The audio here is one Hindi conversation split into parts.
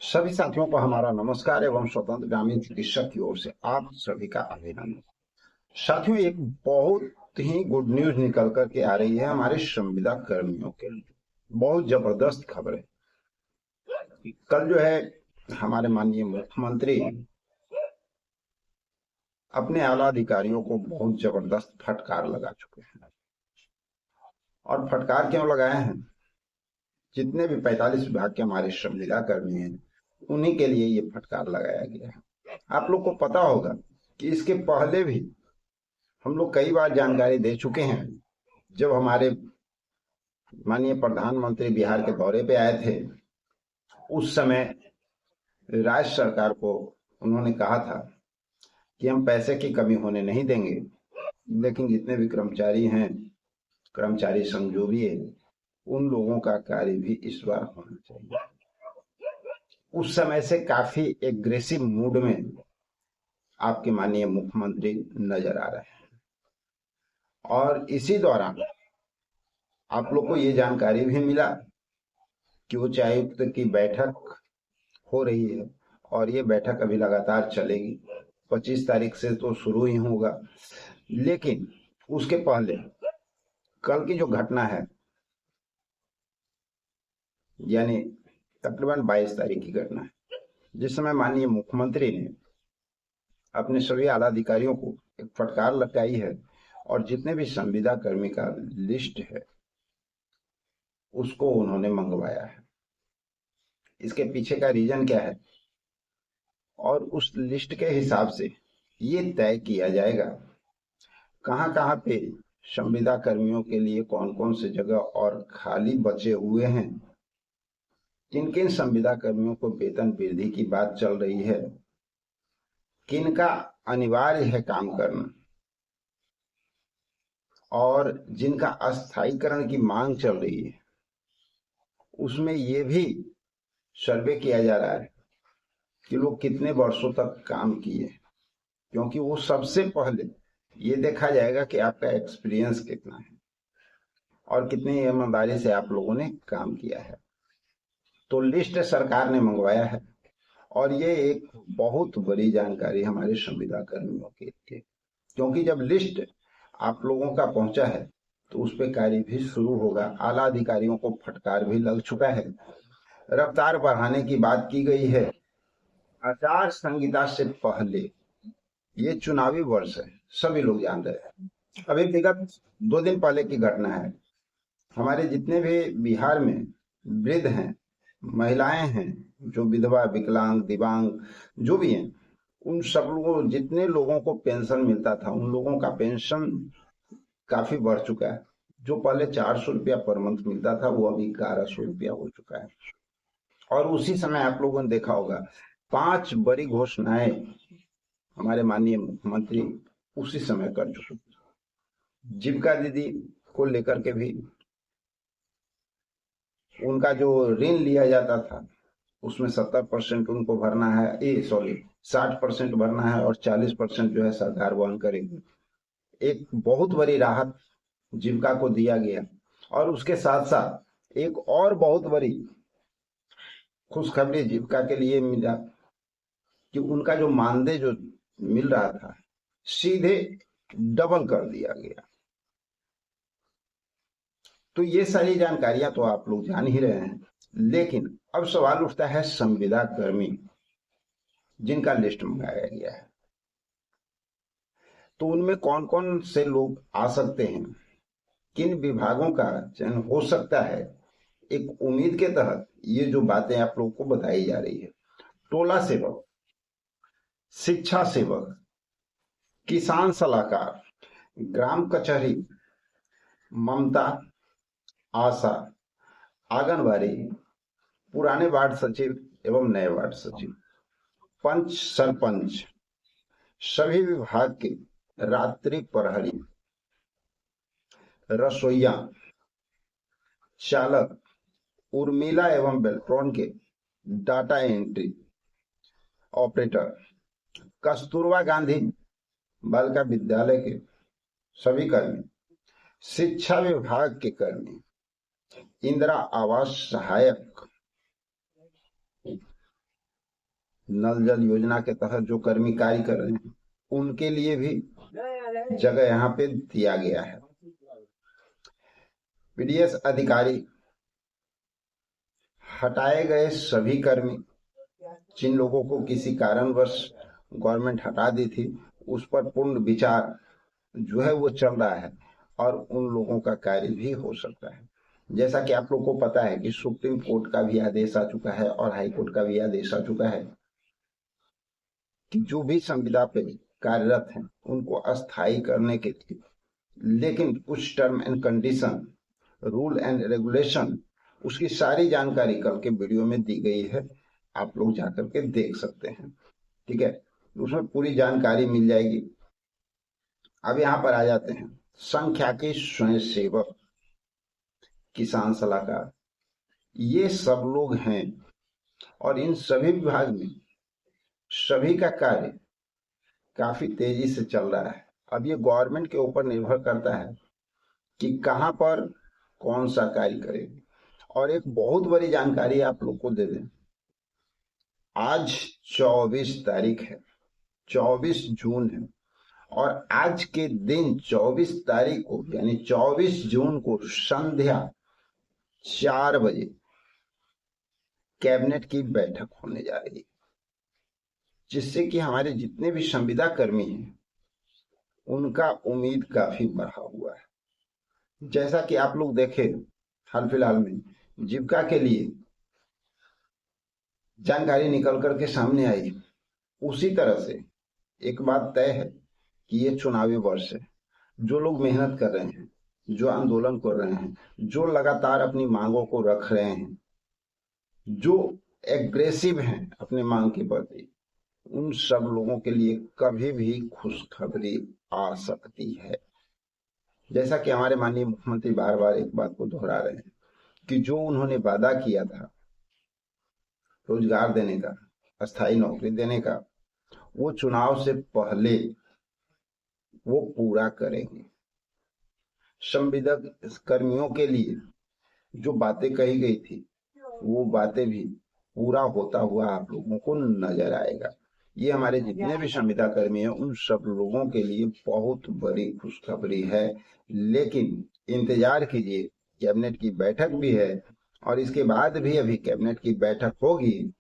सभी साथियों को हमारा नमस्कार एवं स्वतंत्र ग्रामीण चिकित्सक की ओर से आप सभी का अभिनंदन। साथियों, एक बहुत ही गुड न्यूज निकल कर के आ रही है हमारे संविदा कर्मियों के लिए। बहुत जबरदस्त खबर है। कल जो है हमारे माननीय मुख्यमंत्री अपने आला अधिकारियों को बहुत जबरदस्त फटकार लगा चुके हैं। और फटकार क्यों लगाए हैं? जितने भी 45 विभाग के हमारे संविदा कर्मी हैं, उन्हीं के लिए ये फटकार लगाया गया है। आप लोग को पता होगा कि इसके पहले भी हम लोग कई बार जानकारी दे चुके हैं। जब हमारे माननीय प्रधानमंत्री बिहार के दौरे पे आए थे, उस समय राज्य सरकार को उन्होंने कहा था कि हम पैसे की कमी होने नहीं देंगे, लेकिन जितने भी कर्मचारी हैं, कर्मचारी संघ जो भी है, उन लोगों का कार्य भी इस बार होना चाहिए। उस समय से काफी एग्रेसिव मूड में आपके माननीय मुख्यमंत्री नजर आ रहे हैं। और इसी दौरान आप लोग को ये जानकारी भी मिला कि उच्चायुक्त की बैठक हो रही है और ये बैठक अभी लगातार चलेगी। 25 तारीख से तो शुरू ही होगा, लेकिन उसके पहले कल की जो घटना है, यानी तकरीबन 22 तारीख की घटना है, जिस समय माननीय मुख्यमंत्री ने अपने सभी आला अधिकारियों को एक फटकार लगाई है और जितने भी संविदा कर्मी का लिस्ट है उसको उन्होंने मंगवाया है। इसके पीछे का रीजन क्या है? और उस लिस्ट के हिसाब से ये तय किया जाएगा कहाँ कहाँ पे संविदा कर्मियों के लिए कौन कौन से जगह और खाली बचे हुए हैं, किन किन संविदा कर्मियों को वेतन वृद्धि की बात चल रही है, किनका अनिवार्य है काम करना, और जिनका अस्थायीकरण की मांग चल रही है उसमें ये भी सर्वे किया जा रहा है कि लोग कितने वर्षों तक काम किए, क्योंकि वो सबसे पहले ये देखा जाएगा कि आपका एक्सपीरियंस कितना है और कितनी ईमानदारी से आप लोगों ने काम किया है। तो लिस्ट सरकार ने मंगवाया है और ये एक बहुत बड़ी जानकारी हमारे संविदा कर्मियों के लिए, क्योंकि जब लिस्ट आप लोगों का पहुंचा है तो उस पर कार्य भी शुरू होगा। आला अधिकारियों को फटकार भी लग चुका है, रफ्तार बढ़ाने की बात की गई है। आचार संहिता से पहले ये चुनावी वर्ष है, सभी लोग जान रहे हैं। अभी विगत 2 दिन पहले की घटना है। हमारे जितने भी बिहार में वृद्ध हैं, महिलाएं हैं, जो विधवा, विकलांग, दिव्यांग जो भी हैं, उन सब लोगों, जितने लोगों को पेंशन मिलता था, उन लोगों का पेंशन काफी बढ़ चुका है। जो पहले 400 रुपया पर मंथ मिलता था वो अभी 1100 रुपया हो चुका है। और उसी समय आप लोगों ने देखा होगा 5 बड़ी घोषणाएं हमारे माननीय मुख्यमंत्री उसी समय कर चुके। जीविका दीदी को लेकर के भी उनका जो ऋण लिया जाता था उसमें 70% उनको भरना है, 60% भरना है और 40% जो है सरकार वहन करेगी। एक बहुत बड़ी राहत जीविका को दिया गया। और उसके साथ साथ एक और बहुत बड़ी खुशखबरी जीविका के लिए मिला कि उनका जो मानदेय जो मिल रहा था सीधे डबल कर दिया गया। तो ये सारी जानकारियां तो आप लोग जान ही रहे हैं, लेकिन अब सवाल उठता है संविदा कर्मी जिनका लिस्ट मंगाया गया है, तो उनमें कौन कौन से लोग आ सकते हैं, किन विभागों का चयन हो सकता है। एक उम्मीद के तहत ये जो बातें आप लोगों को बताई जा रही है, टोला सेवक, शिक्षा सेवक, किसान सलाहकार, ग्राम कचहरी, ममता, आशा, आंगनबाड़ी, पुराने वार्ड सचिव एवं नए वार्ड सचिव, पंच, सरपंच, सभी विभाग के रात्रि प्रहरी, रसोईया, चालक, उर्मिला एवं बेल्ट्रॉन के data entry operator, Kasturba Gandhi Balika Vidyalaya के सभी कर्मी, शिक्षा विभाग के कर्मी, इंदिरा आवास सहायक, नल जल योजना के तहत जो कर्मी कार्य कर रहे हैं उनके लिए भी जगह यहाँ पे दिया गया है। पीडीएस अधिकारी हटाए गए सभी कर्मी, जिन लोगों को किसी कारणवश गवर्नमेंट हटा दी थी, उस पर पूर्ण विचार जो है वो चल रहा है और उन लोगों का कार्य भी हो सकता है। जैसा कि आप लोग को पता है कि सुप्रीम कोर्ट का भी आदेश आ चुका है और हाई कोर्ट का भी आदेश आ चुका है कि जो भी संविदा पे कार्यरत हैं उनको अस्थायी करने के लिए, लेकिन कुछ term and condition, rule and regulation, उसकी सारी जानकारी कल के वीडियो में दी गई है, आप लोग जाकर के देख सकते हैं। ठीक है, उसमें पूरी जानकारी मिल जाएगी। अब यहाँ पर आ जाते हैं संख्याकी स्वयं सेवक, किसान सलाहकार, ये सब लोग हैं और इन सभी विभाग में सभी का कार्य काफी तेजी से चल रहा है। अब ये गवर्नमेंट के ऊपर निर्भर करता है कि कहां पर कौन सा कार्य करेगी। और एक बहुत बड़ी जानकारी आप लोग को दे दें, आज 24 तारीख है, 24 जून है और आज के दिन 24 तारीख को यानी 24 जून को संध्या 4 बजे कैबिनेट की बैठक होने जा रही है, जिससे कि हमारे जितने भी संविदा कर्मी हैं उनका उम्मीद काफी बढ़ा हुआ है। जैसा कि आप लोग देखे हाल फिलहाल में जीविका के लिए जानकारी निकल करके सामने आई, उसी तरह से एक बात तय है कि ये चुनावी वर्ष है। जो लोग मेहनत कर रहे हैं, जो आंदोलन कर रहे हैं, जो लगातार अपनी मांगों को रख रहे हैं, जो एग्रेसिव हैं अपने मांग के प्रति, उन सब लोगों के लिए कभी भी खुशखबरी आ सकती है। जैसा कि हमारे माननीय मुख्यमंत्री बार बार एक बात को दोहरा रहे हैं कि जो उन्होंने वादा किया था रोजगार देने का, अस्थायी नौकरी देने का, वो चुनाव से पहले वो पूरा करेंगे। संविदा कर्मियों के लिए जो बातें कही गई थी वो बातें भी पूरा होता हुआ आप लोगों को नजर आएगा। ये हमारे जितने भी संविदा कर्मी हैं उन सब लोगों के लिए बहुत बड़ी खुशखबरी है। लेकिन इंतजार कीजिए, कैबिनेट की बैठक भी है और इसके बाद भी अभी कैबिनेट की बैठक होगी।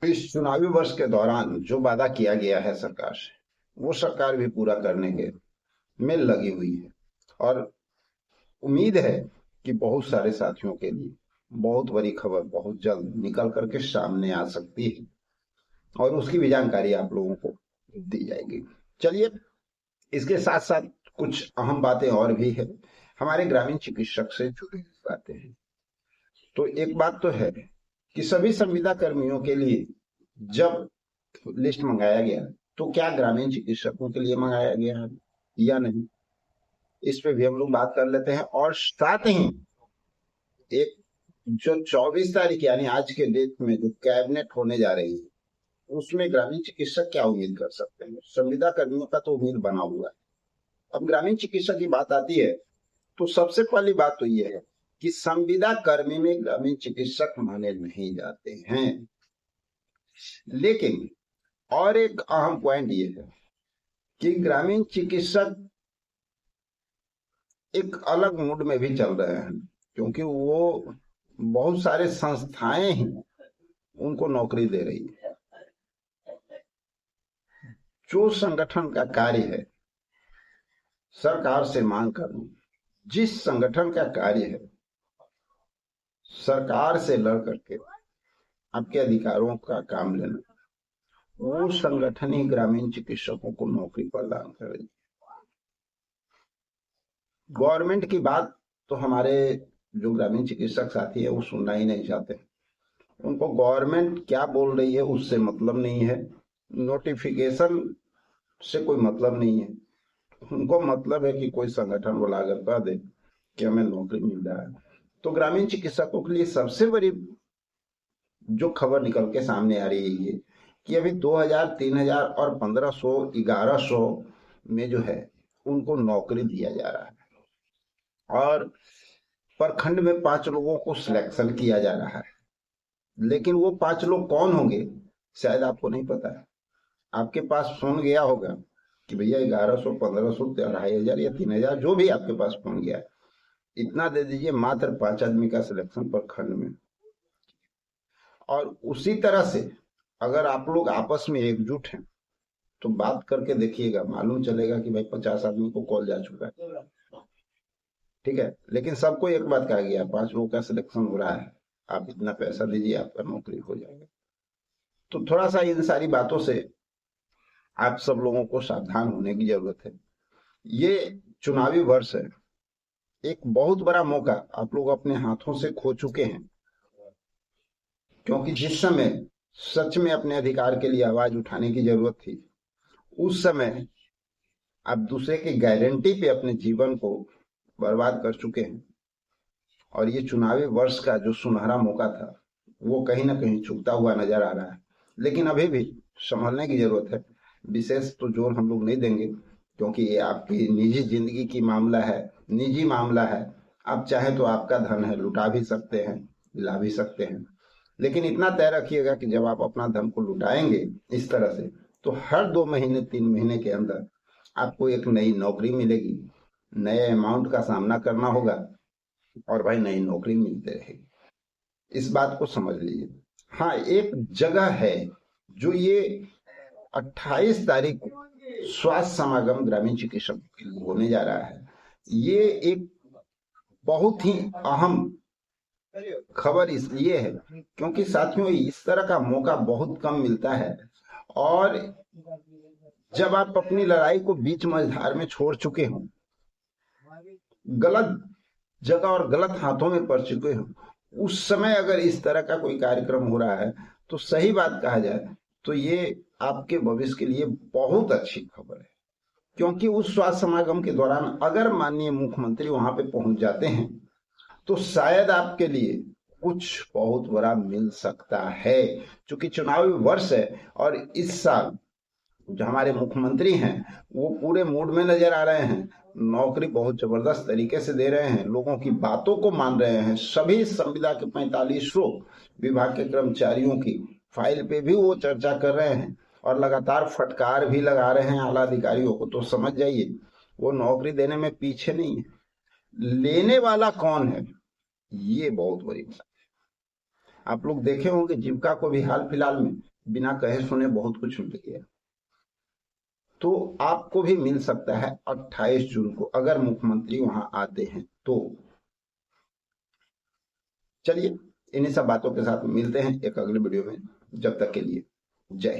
इस चुनावी वर्ष के दौरान जो वादा किया गया है सरकार से, वो सरकार भी पूरा करने के में लगी हुई है और उम्मीद है कि बहुत सारे साथियों के लिए बहुत बड़ी खबर बहुत जल्द निकल करके सामने आ सकती है और उसकी भी जानकारी आप लोगों को दी जाएगी। चलिए, इसके साथ साथ कुछ अहम बातें और भी है हमारे ग्रामीण चिकित्सक से जुड़ी बातें हैं। तो एक बात तो है कि सभी संविदा कर्मियों के लिए जब लिस्ट मंगाया गया तो क्या ग्रामीण चिकित्सकों के लिए मंगाया गया है या नहीं, इस पे भी हम लोग बात कर लेते हैं। और साथ ही एक जो 24 तारीख यानी आज के डेट में जो कैबिनेट होने जा रही है उसमें ग्रामीण चिकित्सक क्या उम्मीद कर सकते हैं। संविदा कर्मियों का तो उम्मीद बना हुआ है, अब ग्रामीण चिकित्सक की बात आती है तो सबसे पहली बात तो ये है कि संविदा कर्मी में ग्रामीण चिकित्सक माने नहीं जाते हैं। लेकिन और एक अहम पॉइंट ये है कि ग्रामीण चिकित्सक एक अलग मूड में भी चल रहे हैं, क्योंकि वो बहुत सारे संस्थाएं ही उनको नौकरी दे रही है। जो संगठन का कार्य है सरकार से मांग करना, जिस संगठन का कार्य है सरकार से लड़ करके आपके अधिकारों का काम लेना, वो संगठन ही ग्रामीण चिकित्सकों को नौकरी प्रदान करेगी। गवर्नमेंट की बात तो हमारे जो ग्रामीण चिकित्सक साथी है वो सुनना ही नहीं चाहते। उनको गवर्नमेंट क्या बोल रही है उससे मतलब नहीं है, नोटिफिकेशन से कोई मतलब नहीं है। उनको मतलब है कि कोई संगठन बुला कर कह दे कि हमें नौकरी मिल रहा है। तो ग्रामीण चिकित्सकों के लिए सबसे बड़ी जो खबर निकल के सामने आ रही है कि अभी 2000, 3000 और 1500, 1100 में जो है उनको नौकरी दिया जा रहा है और प्रखंड में 5 लोगों को सिलेक्शन किया जा रहा है। लेकिन वो 5 लोग कौन होंगे शायद आपको नहीं पता है। आपके पास फोन गया होगा कि भैया 1100, 1500, 2500 या 3000, जो भी आपके पास फोन गया, इतना दे दीजिए मात्र 5 आदमी का सिलेक्शन प्रखंड में। और उसी तरह से अगर आप लोग आपस में एकजुट हैं तो बात करके देखिएगा, मालूम चलेगा कि भाई 50 आदमी को कॉल जा चुका है। ठीक है, लेकिन सबको एक बात कहा गया, 5 लोगों का सिलेक्शन हो रहा है, आप इतना पैसा दीजिए, आपका नौकरी हो जाएगा। तो थोड़ा सा इन सारी बातों से आप सब लोगों को सावधान होने की जरूरत है। ये चुनावी वर्ष है, एक बहुत बड़ा मौका आप लोग अपने हाथों से खो चुके हैं, क्योंकि जिस समय सच में अपने अधिकार के लिए आवाज उठाने की जरूरत थी, उस समय आप दूसरे की गारंटी पे अपने जीवन को बर्बाद कर चुके हैं। और ये चुनावी वर्ष का जो सुनहरा मौका था वो कहीं ना कहीं चूकता हुआ नजर आ रहा है। लेकिन अभी भी संभलने की जरूरत है। विशेष तो जोर हम लोग नहीं देंगे, क्योंकि ये आपकी निजी जिंदगी की मामला है, निजी मामला है। आप चाहे तो आपका धन है, लुटा भी सकते हैं, ला भी सकते हैं। लेकिन इतना तय रखिएगा कि जब आप अपना धन को लुटाएंगे इस तरह से, तो हर 2 महीने 3 महीने के अंदर आपको एक नई नौकरी मिलेगी, नए अमाउंट का सामना करना होगा, और भाई नई नौकरी मिलती रहेगी। इस बात को समझ लीजिए। हाँ, एक जगह है जो ये 28 तारीख को स्वास्थ्य समागम ग्रामीण चिकित्सक होने जा रहा है। ये एक बहुत ही अहम खबर इसलिए है क्योंकि साथियों इस तरह का मौका बहुत कम मिलता है, और जब आप अपनी लड़ाई को बीच मझधार में छोड़ चुके हो, गलत जगह और गलत हाथों में पड़ चुके हो, उस समय अगर इस तरह का कोई कार्यक्रम हो रहा है तो सही बात कहा जाए तो ये आपके भविष्य के लिए बहुत अच्छी खबर है। क्योंकि उस स्वास्थ्य समागम के दौरान अगर माननीय मुख्यमंत्री वहां पे पहुंच जाते हैं तो शायद आपके लिए कुछ बहुत बड़ा मिल सकता है। क्योंकि चुनावी वर्ष है और इस साल जो हमारे मुख्यमंत्री हैं वो पूरे मूड में नजर आ रहे हैं, नौकरी बहुत जबरदस्त तरीके से दे रहे हैं, लोगों की बातों को मान रहे हैं। सभी संविदा के 4500 विभाग के कर्मचारियों की फाइल पे भी वो चर्चा कर रहे हैं और लगातार फटकार भी लगा रहे हैं आला अधिकारियों को। तो समझ जाइए वो नौकरी देने में पीछे नहीं है। लेने वाला कौन है, ये बहुत बड़ी बात है। आप लोग देखे होंगे जीविका को भी हाल फिलहाल में बिना कहे सुने बहुत कुछ मिल गया, तो आपको भी मिल सकता है 28 जून को अगर मुख्यमंत्री वहां आते हैं तो। चलिए इन्हीं सब बातों के साथ मिलते हैं एक अगले वीडियो में। जब तक के लिए जय हिंद।